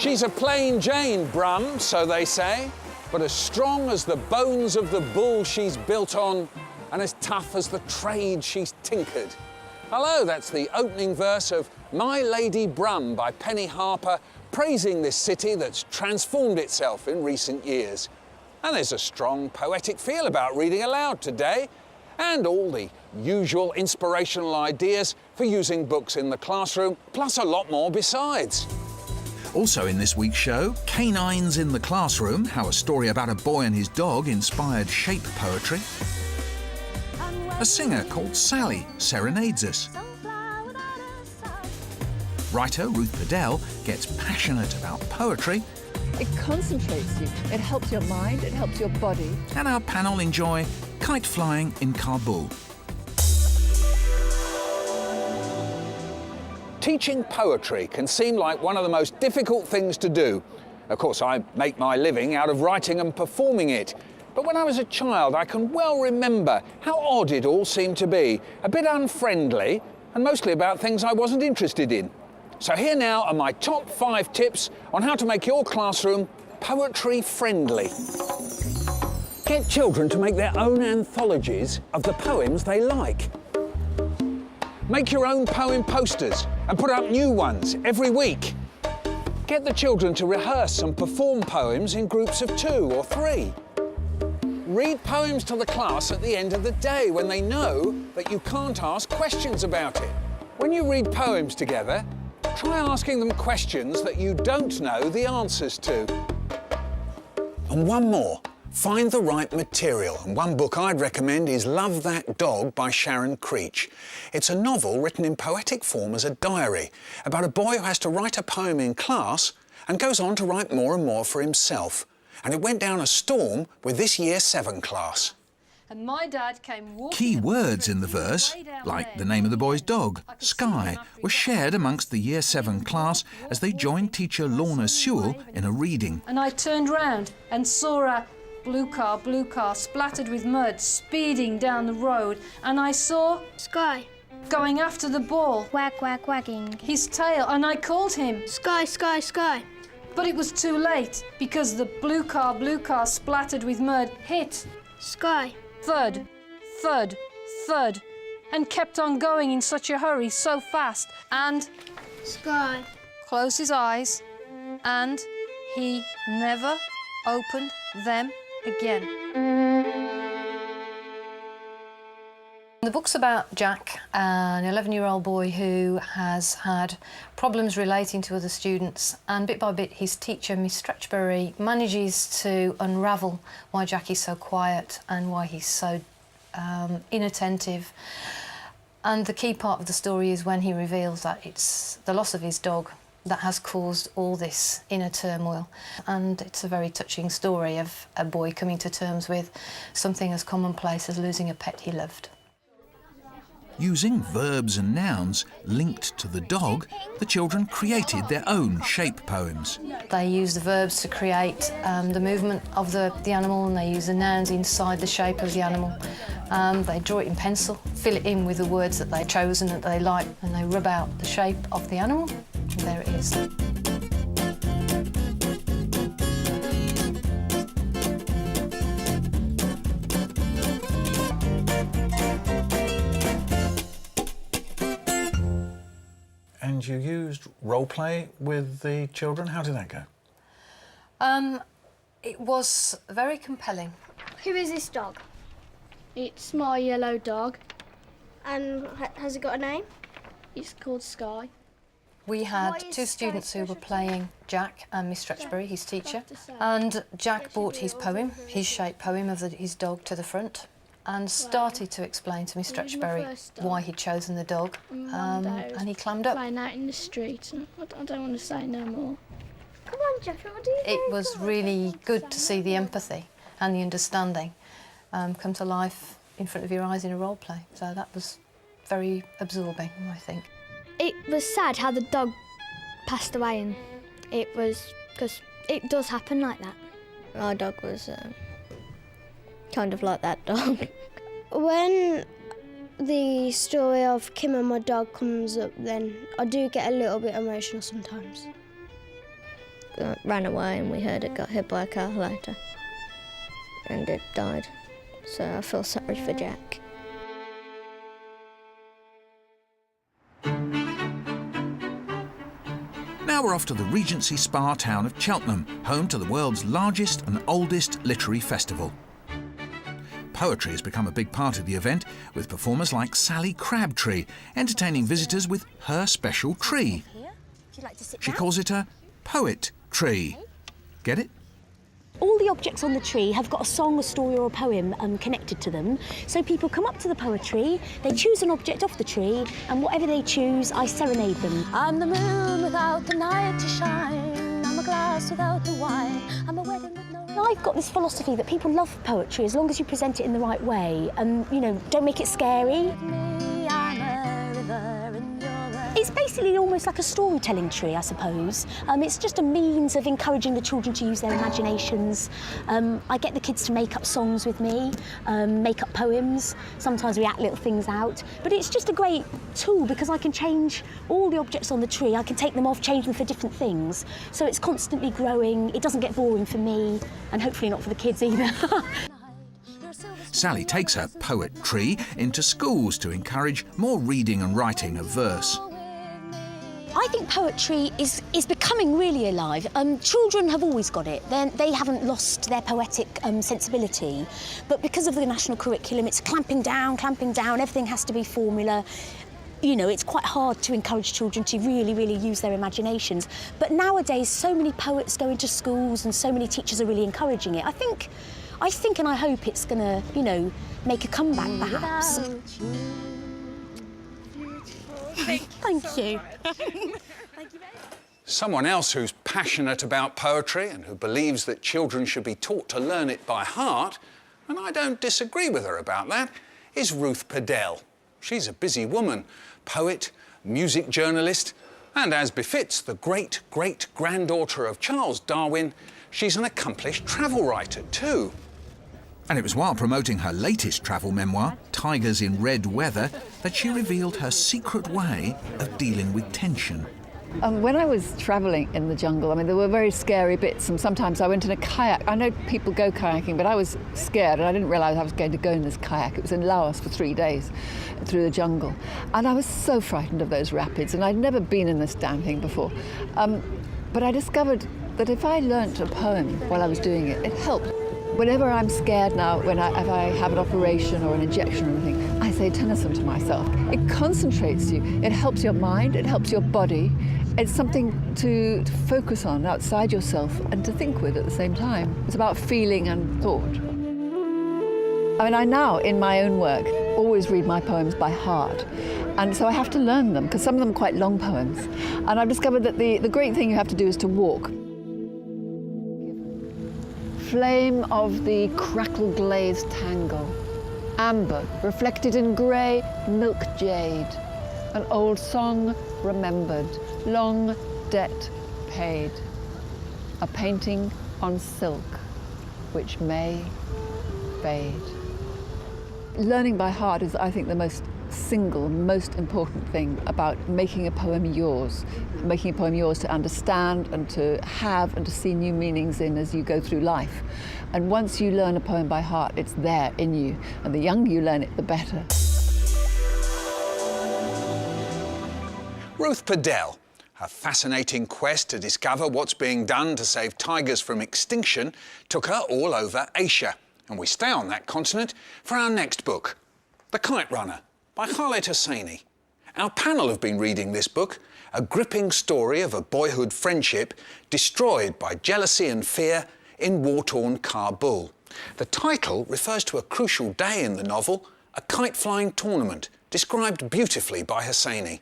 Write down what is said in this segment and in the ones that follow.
She's a plain Jane, Brum, so they say, but as strong as the bones of the bull she's built on, and as tough as the trade she's tinkered. Hello, that's the opening verse of My Lady Brum by Penny Harper, praising this city that's transformed itself in recent years. And there's a strong poetic feel about reading aloud today, and all the usual inspirational ideas for using books in the classroom, plus a lot more besides. Also in this week's show, Canines in the Classroom, how a story about a boy and his dog inspired shape poetry. A singer called Sally serenades us. Writer Ruth Bedell gets passionate about poetry. It concentrates you, it helps your mind, it helps your body. And our panel enjoy kite flying in Kabul. Teaching poetry can seem like one of the most difficult things to do. Of course, I make my living out of writing and performing it. But when I was a child, I can well remember how odd it all seemed to be, a bit unfriendly, and mostly about things I wasn't interested in. So here now are my top 5 tips on how to make your classroom poetry friendly. Get children to make their own anthologies of the poems they like. Make your own poem posters and put up new ones every week. Get the children to rehearse and perform poems in groups of 2 or 3. Read poems to the class at the end of the day when they know that you can't ask questions about it. When you read poems together, try asking them questions that you don't know the answers to. And one more. Find the right material, and one book I'd recommend is Love That Dog by Sharon Creech. It's a novel written in poetic form as a diary about a boy who has to write a poem in class and goes on to write more and more for himself. And it went down a storm with this Year 7 class. And my dad came walking. Key words in the verse, like the name of the boy's dog, Sky, were shared amongst the Year 7 class as they joined teacher Lorna Sewell in a reading. And I turned round and saw a blue car, splattered with mud, speeding down the road. And I saw Sky going after the ball. Wag, wag, wagging. His tail, and I called him. Sky, Sky, Sky. But it was too late, because the blue car, splattered with mud, hit. Sky. Thud, thud, thud, and kept on going in such a hurry, so fast, and Sky closed his eyes, and he never opened them again. The book's about Jack, an 11-year-old boy who has had problems relating to other students, and bit by bit his teacher, Miss Stretchbury, manages to unravel why Jack is so quiet and why he's so inattentive. And the key part of the story is when he reveals that it's the loss of his dog that has caused all this inner turmoil. And it's a very touching story of a boy coming to terms with something as commonplace as losing a pet he loved. Using verbs and nouns linked to the dog, the children created their own shape poems. They use the verbs to create the movement of the animal, and they use the nouns inside the shape of the animal. They draw it in pencil, fill it in with the words that they've chosen that they like, and they rub out the shape of the animal, and there it is. And you used role play with the children. How did that go? It was very compelling. Who is this dog? It's my yellow dog. And has it got a name? It's called Sky. We had Why is 2 Sky students who were special to playing Jack and Miss Stretchbury, his teacher. to say. And Jack brought his poem, his shape poem of his dog, to the front and started to explain to Miss It was my Stretchbury first dog. why he'd chosen the dog. One day I was And he clammed up. playing out in the street, and I don't want to say no more. Come on, Jeff, what do you think? It was really good to see the empathy and the understanding come to life in front of your eyes in a role play. So that was very absorbing, I think. It was sad how the dog passed away, and it was because it does happen like that. Our dog was kind of like that dog. When the story of Kim and my dog comes up, then I do get a little bit emotional sometimes. ran away and we heard it got hit by a car later. And it died. So I feel sorry for Jack. Now we're off to the Regency Spa town of Cheltenham, home to the world's largest and oldest literary festival. Poetry has become a big part of the event, with performers like Sally Crabtree entertaining visitors with her special tree. She calls it a poet tree. Get it? All the objects on the tree have got a song, a story or a poem connected to them. So people come up to the poetry, they choose an object off the tree, and whatever they choose, I serenade them. I'm the moon without the night to shine. I'm a glass without the wine. I'm a wedding with no... I've got this philosophy that people love poetry as long as you present it in the right way and, you know, don't make it scary. It's basically almost like a storytelling tree, I suppose. It's just a means of encouraging the children to use their imaginations. I get the kids to make up songs with me, make up poems. Sometimes we act little things out. But it's just a great tool because I can change all the objects on the tree. I can take them off, change them for different things. So it's constantly growing. It doesn't get boring for me, and hopefully not for the kids either. Sally takes her poet tree into schools to encourage more reading and writing of verse. I think poetry is becoming really alive. Children have always got it. They haven't lost their poetic sensibility. But because of the national curriculum, it's clamping down, everything has to be formula. You know, it's quite hard to encourage children to really use their imaginations. But nowadays, so many poets go into schools and so many teachers are really encouraging it. I think and I hope it's gonna, you know, make a comeback, perhaps. Thank you. Someone else who's passionate about poetry and who believes that children should be taught to learn it by heart, and I don't disagree with her about that, is Ruth Padell. She's a busy woman, poet, music journalist, and as befits the great-great-granddaughter of Charles Darwin, she's an accomplished travel writer too. And it was while promoting her latest travel memoir, Tigers in Red Weather, that she revealed her secret way of dealing with tension. When I was travelling in the jungle, I mean, there were very scary bits, and sometimes I went in a kayak. I know people go kayaking, but I was scared, and I didn't realise I was going to go in this kayak. It was in Laos for 3 days through the jungle. And I was so frightened of those rapids, and I'd never been in this damn thing before. But I discovered that if I learnt a poem while I was doing it, it helped. Whenever I'm scared now, if I have an operation or an injection or anything, I say Tennyson to myself. It concentrates you. It helps your mind. It helps your body. It's something to focus on outside yourself and to think with at the same time. It's about feeling and thought. I mean, I now, in my own work, always read my poems by heart. And so I have to learn them, because some of them are quite long poems. And I've discovered that the great thing you have to do is to walk. Flame of the crackle-glazed tangle, amber reflected in grey milk jade, an old song remembered, long debt paid, a painting on silk which may fade. Learning by heart is, I think, the most important thing about making a poem yours to understand and to have and to see new meanings in as you go through life. And once you learn a poem by heart, it's there in you, and the younger you learn it, the better. Ruth Padell. Her fascinating quest to discover what's being done to save tigers from extinction took her all over Asia. And we stay on that continent for our next book, The Kite Runner, by Khaled Hosseini. Our panel have been reading this book, a gripping story of a boyhood friendship destroyed by jealousy and fear in war-torn Kabul. The title refers to a crucial day in the novel, a kite-flying tournament, described beautifully by Hosseini.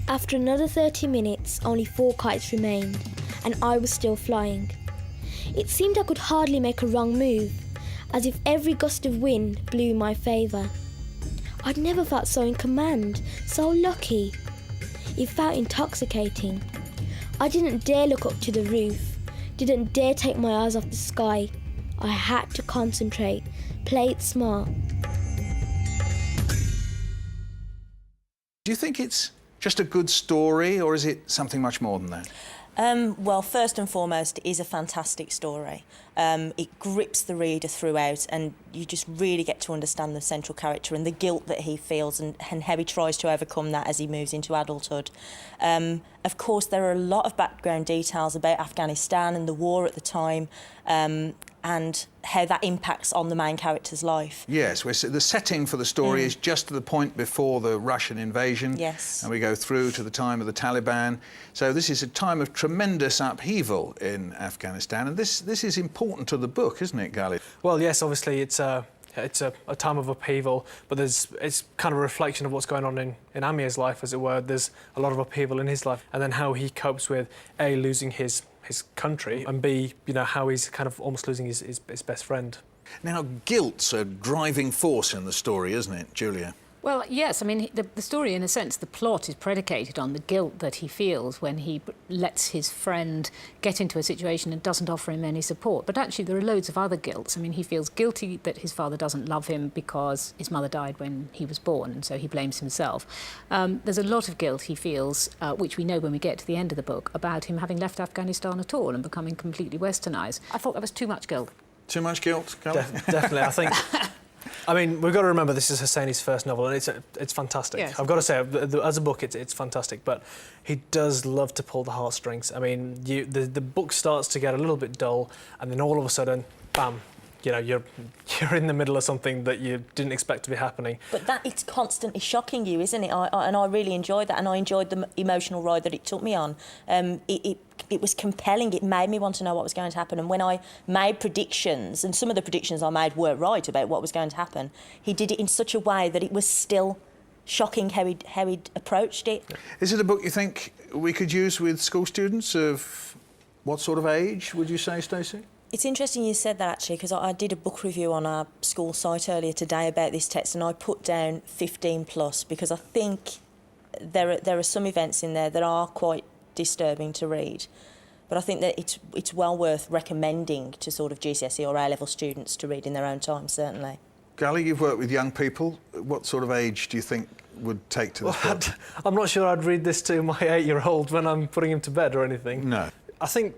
After another 30 minutes, only 4 kites remained, and I was still flying. It seemed I could hardly make a wrong move, as if every gust of wind blew in my favour. I'd never felt so in command, so lucky. It felt intoxicating. I didn't dare look up to the roof, didn't dare take my eyes off the sky. I had to concentrate, play it smart. Do you think it's just a good story, or is it something much more than that? Well, first and foremost, it is a fantastic story. It grips the reader throughout, and you just really get to understand the central character and the guilt that he feels and how he tries to overcome that as he moves into adulthood. Of course, there are a lot of background details about Afghanistan and the war at the time, and how that impacts on the main character's life. Yes, the setting for the story is just to the point before the Russian invasion. Yes. And we go through to the time of the Taliban. So this is a time of tremendous upheaval in Afghanistan, and this is important to the book, isn't it, Gali? Well, yes, obviously it's a time of upheaval, but it's kind of a reflection of what's going on in Amir's life, as it were. There's a lot of upheaval in his life, and then how he copes with A, losing his country, and B, how he's kind of almost losing his best friend. Now, guilt's a driving force in the story, isn't it, Julia? Well, yes. I mean, the story, in a sense, the plot is predicated on the guilt that he feels when he lets his friend get into a situation and doesn't offer him any support. But actually, there are loads of other guilts. I mean, he feels guilty that his father doesn't love him because his mother died when he was born, and so he blames himself. There's a lot of guilt he feels, which we know when we get to the end of the book, about him having left Afghanistan at all and becoming completely westernised. I thought that was too much guilt. Too much guilt, Definitely, I think. I mean, we've got to remember this is Hosseini's first novel, and it's fantastic. Yes. I've got to say, as a book, it's fantastic. But he does love to pull the heartstrings. I mean, the book starts to get a little bit dull, and then all of a sudden, bam, you're in the middle of something that you didn't expect to be happening. But it's constantly shocking you, isn't it? And I really enjoyed that, and I enjoyed the emotional ride that it took me on. It was compelling. It made me want to know what was going to happen. And when I made predictions, and some of the predictions I made were right about what was going to happen, he did it in such a way that it was still shocking how he'd approached it. Is it a book you think we could use with school students of what sort of age, would you say, Stacey? It's interesting you said that, actually, because I did a book review on our school site earlier today about this text, and I put down 15+, because I think there are some events in there that are quite disturbing to read. But I think that it's well worth recommending to sort of GCSE or A-level students to read in their own time, certainly. Gali, you've worked with young people. What sort of age do you think would take to this book? I'm not sure I'd read this to my 8-year-old when I'm putting him to bed or anything. No. I think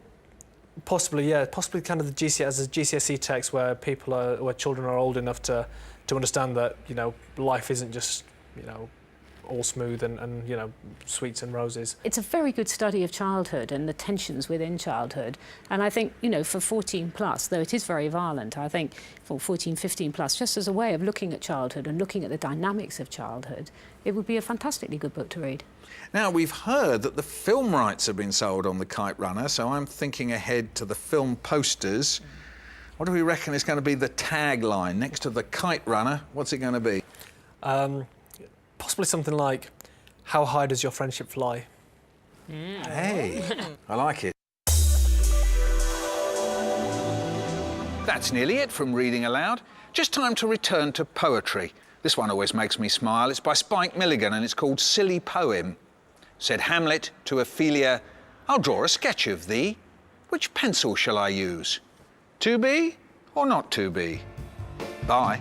possibly kind of as a GCSE text where where children are old enough to understand that life isn't just all smooth and sweets and roses. It's a very good study of childhood and the tensions within childhood, and I think for 14+, though it is very violent, I think for 14, 15+, just as a way of looking at childhood and looking at the dynamics of childhood, it would be a fantastically good book to read. Now, we've heard that the film rights have been sold on The Kite Runner, so I'm thinking ahead to the film posters. What do we reckon is going to be the tagline next to The Kite Runner? What's it going to be? Possibly something like, "How high does your friendship fly?" Hey, I like it. That's nearly it from Reading Aloud. Just time to return to poetry. This one always makes me smile. It's by Spike Milligan and it's called Silly Poem. Said Hamlet to Ophelia, "I'll draw a sketch of thee. Which pencil shall I use? 2B or not 2B? Bye."